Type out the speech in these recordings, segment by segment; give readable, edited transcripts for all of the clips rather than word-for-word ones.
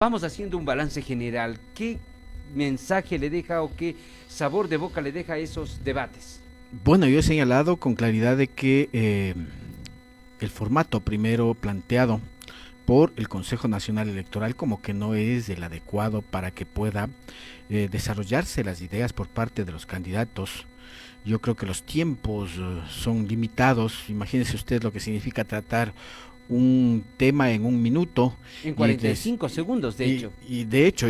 Vamos haciendo un balance general. ¿Qué mensaje le deja o qué sabor de boca le deja esos debates? Bueno, yo he señalado con claridad de que el formato primero planteado por el Consejo Nacional Electoral como que no es el adecuado para que pueda desarrollarse las ideas por parte de los candidatos. Yo creo que los tiempos son limitados. Imagínese usted lo que significa tratar un tema en un minuto En y, 45 segundos, de hecho.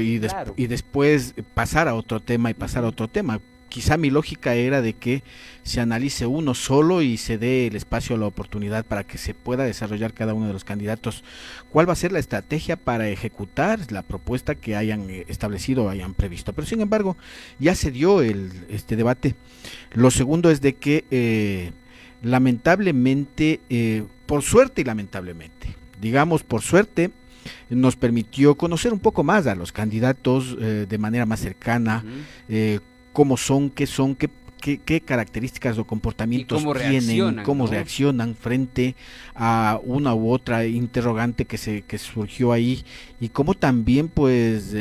y y después pasar a otro tema y pasar a otro tema. Quizá mi lógica era de que se analice uno solo y se dé el espacio, la oportunidad para que se pueda desarrollar cada uno de los candidatos. ¿Cuál va a ser la estrategia para ejecutar la propuesta que hayan establecido o hayan previsto? Pero sin embargo, ya se dio este debate. Lo segundo es de que lamentablemente, por suerte y lamentablemente, digamos por suerte, nos permitió conocer un poco más a los candidatos de manera más cercana, cómo son, qué características o comportamientos tienen, cómo ¿no? reaccionan frente a una u otra interrogante que surgió ahí, y cómo también pues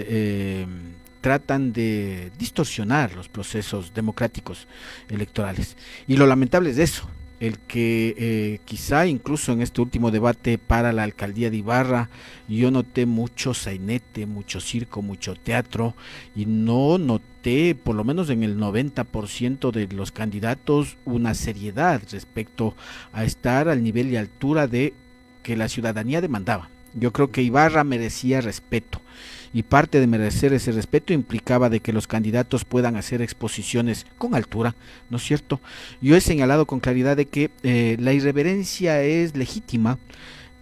tratan de distorsionar los procesos democráticos electorales. Y lo lamentable es eso, el que quizá incluso en este último debate para la alcaldía de Ibarra yo noté mucho sainete, mucho circo, mucho teatro, y no noté, por lo menos en el 90% de los candidatos, una seriedad respecto a estar al nivel y altura de que la ciudadanía demandaba. Yo creo que Ibarra merecía respeto, y parte de merecer ese respeto implicaba de que los candidatos puedan hacer exposiciones con altura, ¿no es cierto? Yo he señalado con claridad de que la irreverencia es legítima,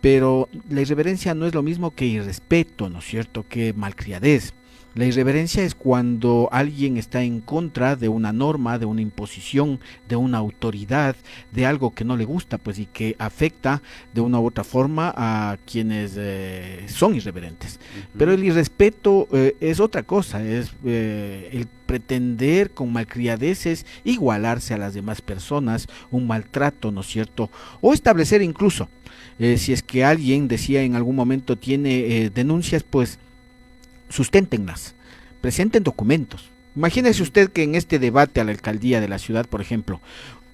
pero la irreverencia no es lo mismo que irrespeto, ¿no es cierto?, que malcriadez. La irreverencia es cuando alguien está en contra de una norma, de una imposición, de una autoridad, de algo que no le gusta, pues, y que afecta de una u otra forma a quienes son irreverentes. Pero el irrespeto es otra cosa, es el pretender con malcriadeces igualarse a las demás personas, un maltrato, ¿no es cierto? O establecer incluso, si es que alguien decía en algún momento tiene denuncias, pues susténtenlas, presenten documentos. Imagínese usted que en este debate a la alcaldía de la ciudad, por ejemplo,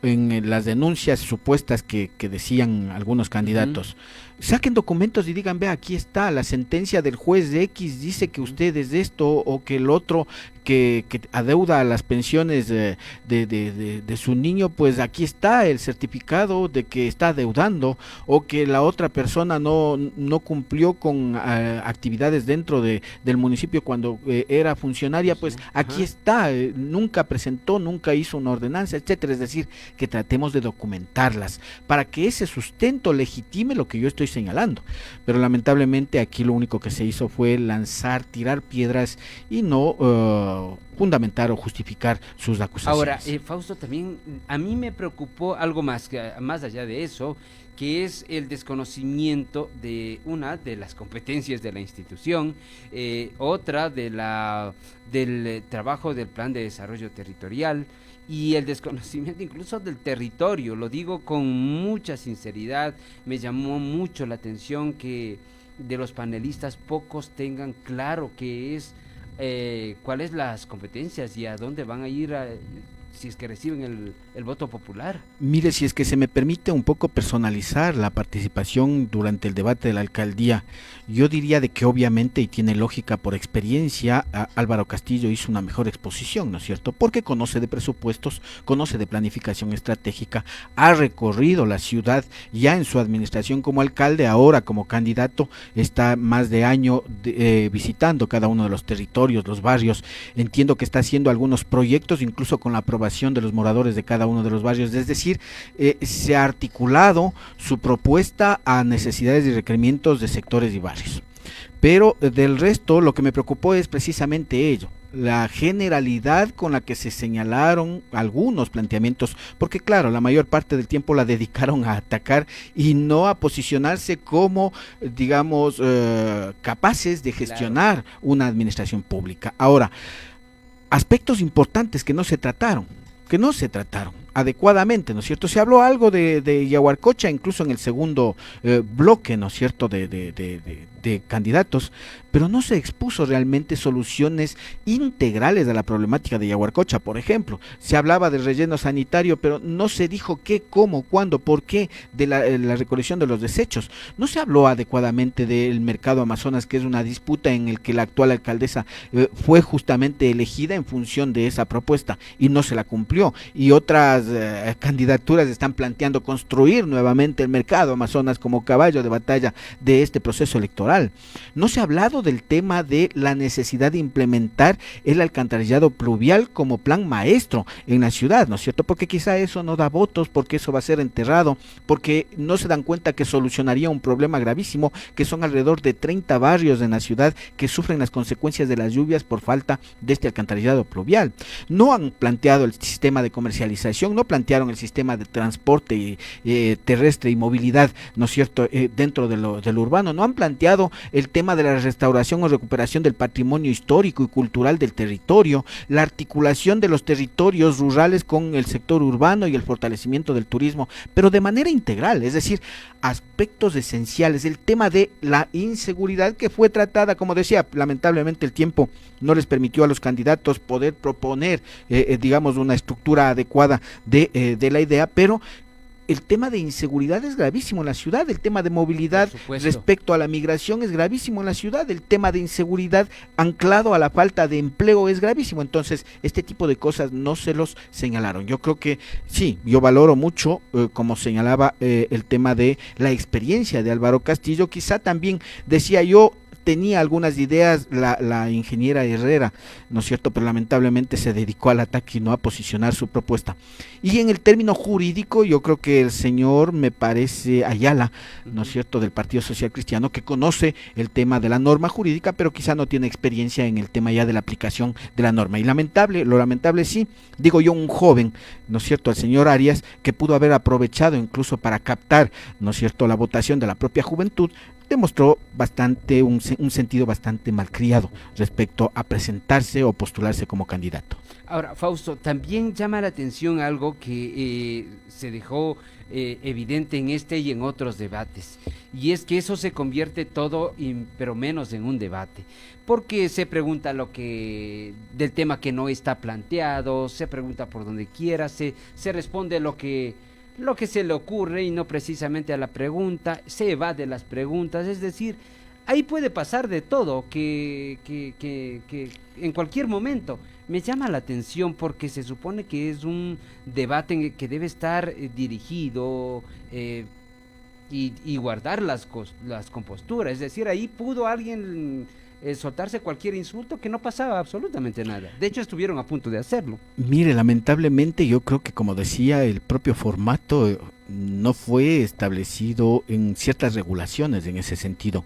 en las denuncias supuestas que decían algunos candidatos, saquen documentos y digan, vea, aquí está la sentencia del juez X, dice que usted es esto o que el otro que adeuda a las pensiones de su niño, pues aquí está el certificado de que está adeudando, o que la otra persona no cumplió con actividades dentro del municipio cuando era funcionaria, pues aquí está, nunca presentó, nunca hizo una ordenanza, etcétera. Es decir, que tratemos de documentarlas para que ese sustento legitime lo que yo estoy señalando. Pero lamentablemente aquí lo único que se hizo fue lanzar, tirar piedras y no fundamentar o justificar sus acusaciones. Ahora, Fausto, también a mí me preocupó algo más allá de eso, que es el desconocimiento de una de las competencias de la institución, otra del trabajo del plan de desarrollo territorial, y el desconocimiento incluso del territorio. Lo digo con mucha sinceridad. Me llamó mucho la atención que de los panelistas pocos tengan claro qué es, cuáles las competencias y a dónde van a ir si es que reciben el voto popular. Mire, si es que se me permite un poco personalizar la participación durante el debate de la alcaldía, yo diría de que obviamente, y tiene lógica por experiencia, Álvaro Castillo hizo una mejor exposición, ¿no es cierto? Porque conoce de presupuestos, conoce de planificación estratégica, ha recorrido la ciudad ya en su administración como alcalde, ahora como candidato está más de año visitando cada uno de los territorios, los barrios. Entiendo que está haciendo algunos proyectos, incluso con la aprobación de los moradores de cada uno de los barrios. Es decir, se ha articulado su propuesta a necesidades y requerimientos de sectores y barrios. Pero del resto, lo que me preocupó es precisamente ello, la generalidad con la que se señalaron algunos planteamientos, porque claro, la mayor parte del tiempo la dedicaron a atacar y no a posicionarse como, digamos, capaces de gestionar una administración pública. Ahora, aspectos importantes que no se trataron adecuadamente, ¿no es cierto? Se habló algo de Yaguarcocha, incluso en el segundo bloque, ¿no es cierto?, de candidatos, pero no se expuso realmente soluciones integrales a la problemática de Yaguarcocha. Por ejemplo, se hablaba del relleno sanitario, pero no se dijo qué, cómo, cuándo, por qué de la recolección de los desechos. No se habló adecuadamente del mercado Amazonas, que es una disputa en el que la actual alcaldesa fue justamente elegida en función de esa propuesta y no se la cumplió. Y otras candidaturas están planteando construir nuevamente el mercado Amazonas como caballo de batalla de este proceso electoral. No se ha hablado del tema de la necesidad de implementar el alcantarillado pluvial como plan maestro en la ciudad, ¿no es cierto? Porque quizá eso no da votos, porque eso va a ser enterrado, porque no se dan cuenta que solucionaría un problema gravísimo, que son alrededor de 30 barrios en la ciudad que sufren las consecuencias de las lluvias por falta de este alcantarillado pluvial. No han planteado el sistema de comercialización, no plantearon el sistema de transporte terrestre y movilidad, ¿no es cierto?, dentro de lo urbano. No han planteado el tema de la restauración o recuperación del patrimonio histórico y cultural del territorio, la articulación de los territorios rurales con el sector urbano y el fortalecimiento del turismo, pero de manera integral, es decir, aspectos esenciales. El tema de la inseguridad, que fue tratada, como decía, lamentablemente el tiempo no les permitió a los candidatos poder proponer, digamos, una estructura adecuada de la idea, pero el tema de inseguridad es gravísimo en la ciudad, el tema de movilidad respecto a la migración es gravísimo en la ciudad, el tema de inseguridad anclado a la falta de empleo es gravísimo. Entonces, este tipo de cosas no se los señalaron. Yo creo que sí, yo valoro mucho, como señalaba, el tema de la experiencia de Álvaro Castillo. Quizá también, decía yo, tenía algunas ideas la ingeniera Herrera, ¿no es cierto?, pero lamentablemente se dedicó al ataque y no a posicionar su propuesta. Y en el término jurídico, yo creo que el señor, me parece, Ayala, ¿no es cierto?, del Partido Social Cristiano, que conoce el tema de la norma jurídica, pero quizá no tiene experiencia en el tema ya de la aplicación de la norma. Y lo lamentable sí, digo yo, un joven, ¿no es cierto?, al señor Arias, que pudo haber aprovechado incluso para captar, ¿no es cierto?, la votación de la propia juventud, demostró bastante un sentido bastante malcriado respecto a presentarse o postularse como candidato. Ahora, Fausto, también llama la atención algo que se dejó evidente en este y en otros debates, y es que eso se convierte todo, pero menos en un debate, porque se pregunta del tema que no está planteado, se pregunta por donde quiera, se responde lo que se le ocurre y no precisamente a la pregunta, se evade las preguntas, es decir, ahí puede pasar de todo, que en cualquier momento. Me llama la atención porque se supone que es un debate que debe estar dirigido y guardar las composturas, es decir, ahí pudo alguien soltarse cualquier insulto que no pasaba absolutamente nada. De hecho, estuvieron a punto de hacerlo. Mire, lamentablemente yo creo que, como decía, el propio formato no fue establecido en ciertas regulaciones en ese sentido.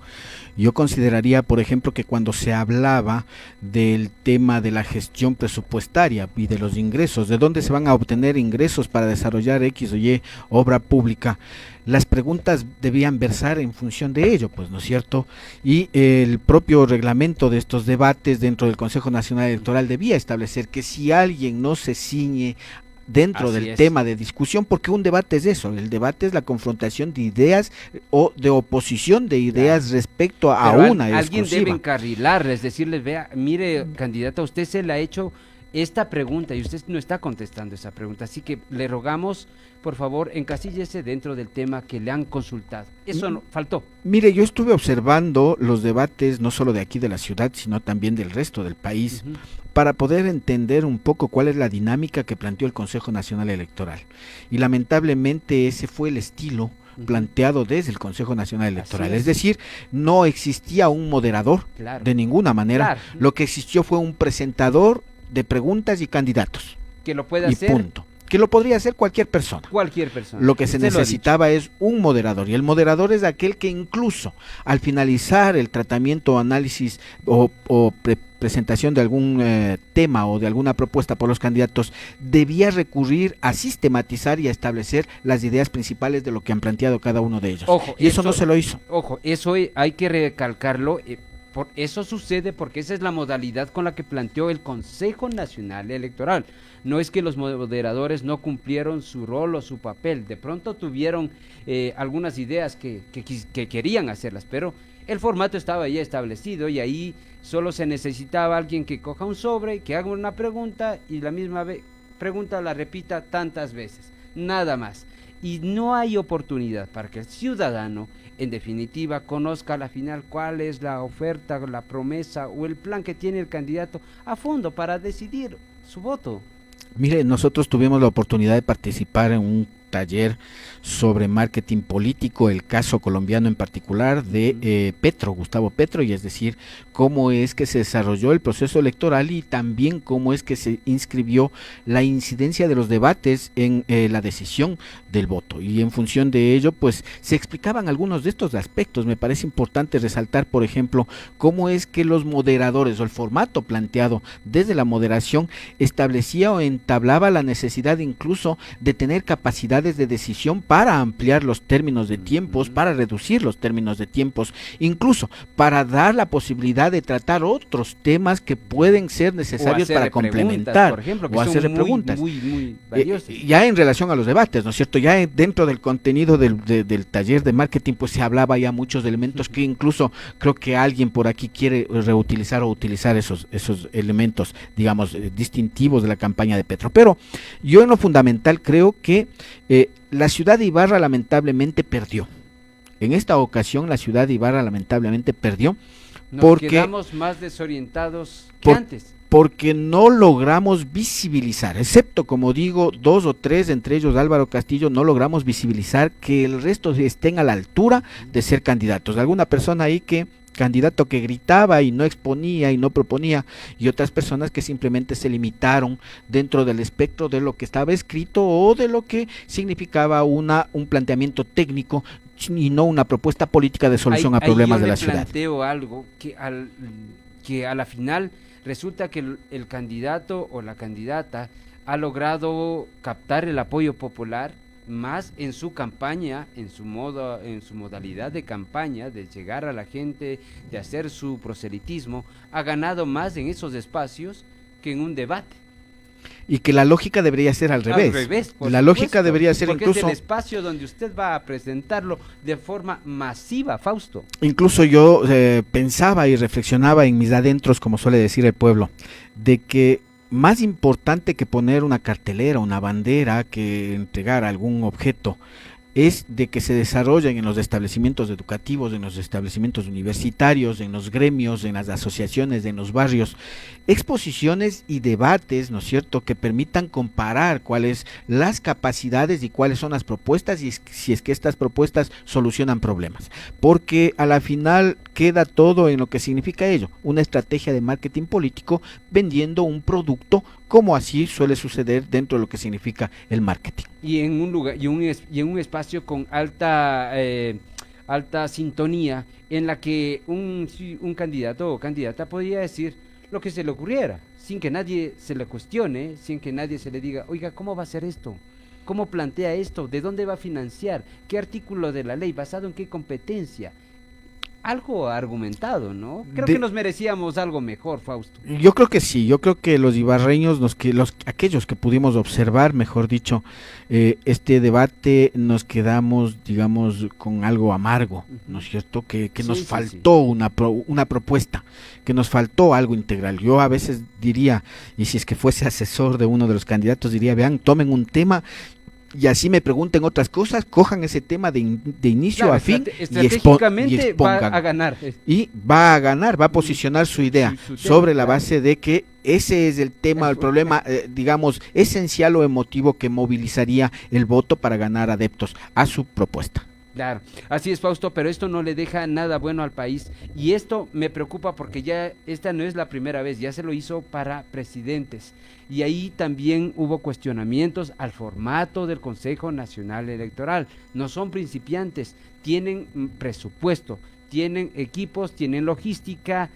Yo consideraría, por ejemplo, que cuando se hablaba del tema de la gestión presupuestaria y de los ingresos, de dónde se van a obtener ingresos para desarrollar X o Y obra pública, las preguntas debían versar en función de ello, pues, ¿no es cierto? Y el propio reglamento de estos debates dentro del Consejo Nacional Electoral debía establecer que si alguien no se ciñe dentro del tema de discusión, porque un debate es eso, el debate es la confrontación de ideas o de oposición de ideas respecto a una exclusiva. Alguien debe encarrilarles, decirles, vea, mire, candidata, usted se le ha hecho esta pregunta y usted no está contestando esa pregunta, así que le rogamos, por favor, encasíllese dentro del tema que le han consultado. Eso no, faltó. Mire, yo estuve observando los debates no solo de aquí de la ciudad, sino también del resto del país, para poder entender un poco cuál es la dinámica que planteó el Consejo Nacional Electoral. Y lamentablemente ese fue el estilo planteado desde el Consejo Nacional Electoral. Es decir, no existía un moderador de ninguna manera. Lo que existió fue un presentador de preguntas y candidatos. Que lo puede hacer. Punto. Que lo podría hacer cualquier persona. Cualquier persona. Lo que se necesitaba es un moderador, y el moderador es aquel que incluso al finalizar el tratamiento o análisis o presentación de algún tema o de alguna propuesta por los candidatos, debía recurrir a sistematizar y a establecer las ideas principales de lo que han planteado cada uno de ellos. Ojo, y eso no se lo hizo. Ojo, eso hay que recalcarlo. Por eso sucede porque esa es la modalidad con la que planteó el Consejo Nacional Electoral. No es que los moderadores no cumplieron su rol o su papel, de pronto tuvieron algunas ideas que querían hacerlas, pero el formato estaba ya establecido y ahí solo se necesitaba alguien que coja un sobre, que haga una pregunta y la misma pregunta la repita tantas veces, nada más. Y no hay oportunidad para que el ciudadano, en definitiva, conozca a la final cuál es la oferta, la promesa o el plan que tiene el candidato a fondo para decidir su voto. Mire, nosotros tuvimos la oportunidad de participar en un taller sobre marketing político, el caso colombiano en particular de Petro, Gustavo Petro, y es decir, cómo es que se desarrolló el proceso electoral y también cómo es que se inscribió la incidencia de los debates en la decisión del voto, y en función de ello pues se explicaban algunos de estos aspectos. Me parece importante resaltar, por ejemplo, cómo es que los moderadores o el formato planteado desde la moderación establecía o entablaba la necesidad incluso de tener capacidades de decisión para ampliar los términos de tiempos, para reducir los términos de tiempos, incluso para dar la posibilidad de tratar otros temas que pueden ser necesarios para complementar, por ejemplo, que o hacer preguntas. Muy valiosos. Ya en relación a los debates, ¿no es cierto? Ya dentro del contenido del taller de marketing, pues se hablaba ya muchos elementos que incluso creo que alguien por aquí quiere reutilizar o utilizar esos elementos, digamos, distintivos de la campaña de Petro. Pero yo en lo fundamental creo que la ciudad de Ibarra lamentablemente perdió. En esta ocasión la ciudad de Ibarra lamentablemente perdió. Nos quedamos más desorientados que antes. Porque no logramos visibilizar, excepto, como digo, 2 o 3, entre ellos Álvaro Castillo, no logramos visibilizar que el resto estén a la altura de ser candidatos. Alguna persona ahí candidato que gritaba y no exponía y no proponía, y otras personas que simplemente se limitaron dentro del espectro de lo que estaba escrito o de lo que significaba un planteamiento técnico y no una propuesta política de solución a problemas de la ciudad. Planteo algo que a la final resulta que el candidato o la candidata ha logrado captar el apoyo popular más en su campaña, en su modalidad de campaña, de llegar a la gente, de hacer su proselitismo, ha ganado más en esos espacios que en un debate. Y que la lógica debería ser al revés. La lógica debería ser porque incluso... es el espacio donde usted va a presentarlo de forma masiva, Fausto. Incluso yo pensaba y reflexionaba en mis adentros, como suele decir el pueblo, de que más importante que poner una cartelera, una bandera, que entregar algún objeto, es de que se desarrollen en los establecimientos educativos, en los establecimientos universitarios, en los gremios, en las asociaciones, en los barrios, exposiciones y debates, ¿no es cierto?, que permitan comparar cuáles las capacidades y cuáles son las propuestas y si es que estas propuestas solucionan problemas, porque a la final queda todo en lo que significa ello, una estrategia de marketing político vendiendo un producto, como así suele suceder dentro de lo que significa el marketing. Y en un lugar y en un espacio con alta sintonía, en la que un candidato o candidata podría decir lo que se le ocurriera, sin que nadie se le cuestione, sin que nadie se le diga, oiga, ¿cómo va a ser esto? ¿Cómo plantea esto? ¿De dónde va a financiar? ¿Qué artículo de la ley? ¿Basado en qué competencia? Algo argumentado, ¿no? Creo que nos merecíamos algo mejor, Fausto. Yo creo que sí, yo creo que los ibarreños, aquellos que pudimos observar, mejor dicho, este debate, nos quedamos, digamos, con algo amargo, ¿no es cierto? Que nos faltó una propuesta, que nos faltó algo integral. Yo a veces diría, y si es que fuese asesor de uno de los candidatos, diría, vean, tomen un tema y así me pregunten otras cosas, cojan ese tema de inicio a fin estratégicamente va a ganar. Y va a ganar, va a posicionar su idea sobre la base de que ese es el tema, el problema, digamos, esencial o emotivo que movilizaría el voto para ganar adeptos a su propuesta. Claro, así es, Fausto, pero esto no le deja nada bueno al país, y esto me preocupa porque ya esta no es la primera vez, ya se lo hizo para presidentes, y ahí también hubo cuestionamientos al formato del Consejo Nacional Electoral. No son principiantes, tienen presupuesto, tienen equipos, tienen logística,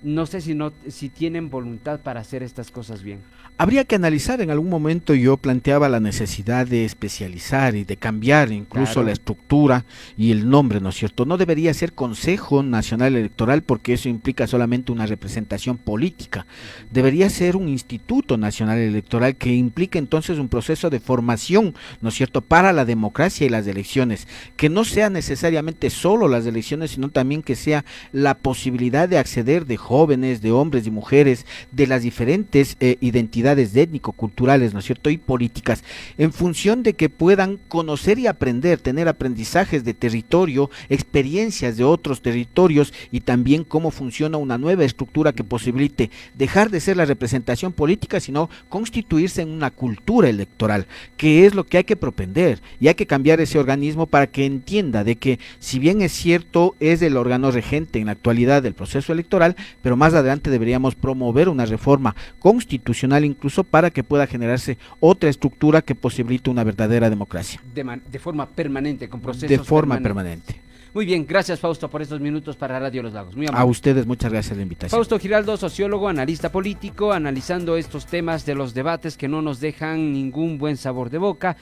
no sé si tienen voluntad para hacer estas cosas bien. Habría que analizar, en algún momento yo planteaba la necesidad de especializar y de cambiar incluso Claro. la estructura y el nombre, ¿no es cierto? No debería ser Consejo Nacional Electoral porque eso implica solamente una representación política. Debería ser un Instituto Nacional Electoral que implique entonces un proceso de formación, ¿no es cierto?, para la democracia y las elecciones, que no sea necesariamente solo las elecciones, sino también que sea la posibilidad de acceder de jóvenes, de hombres y mujeres, de las diferentes identidades étnico-culturales, ¿no es cierto?, y políticas, en función de que puedan conocer y aprender, tener aprendizajes de territorio, experiencias de otros territorios y también cómo funciona una nueva estructura que posibilite dejar de ser la representación política, sino constituirse en una cultura electoral, que es lo que hay que propender, y hay que cambiar ese organismo para que entienda de que, si bien es cierto, es el órgano regente en la actualidad del proceso electoral, pero más adelante deberíamos promover una reforma constitucional incluso para que pueda generarse otra estructura que posibilite una verdadera democracia. De forma permanente, con procesos De forma permanentes. permanente. Muy bien, gracias Fausto por estos minutos para Radio Los Lagos. Muy A amable. ustedes muchas gracias por la invitación. Fausto Giraldo, sociólogo, analista político, analizando estos temas de los debates que no nos dejan ningún buen sabor de boca.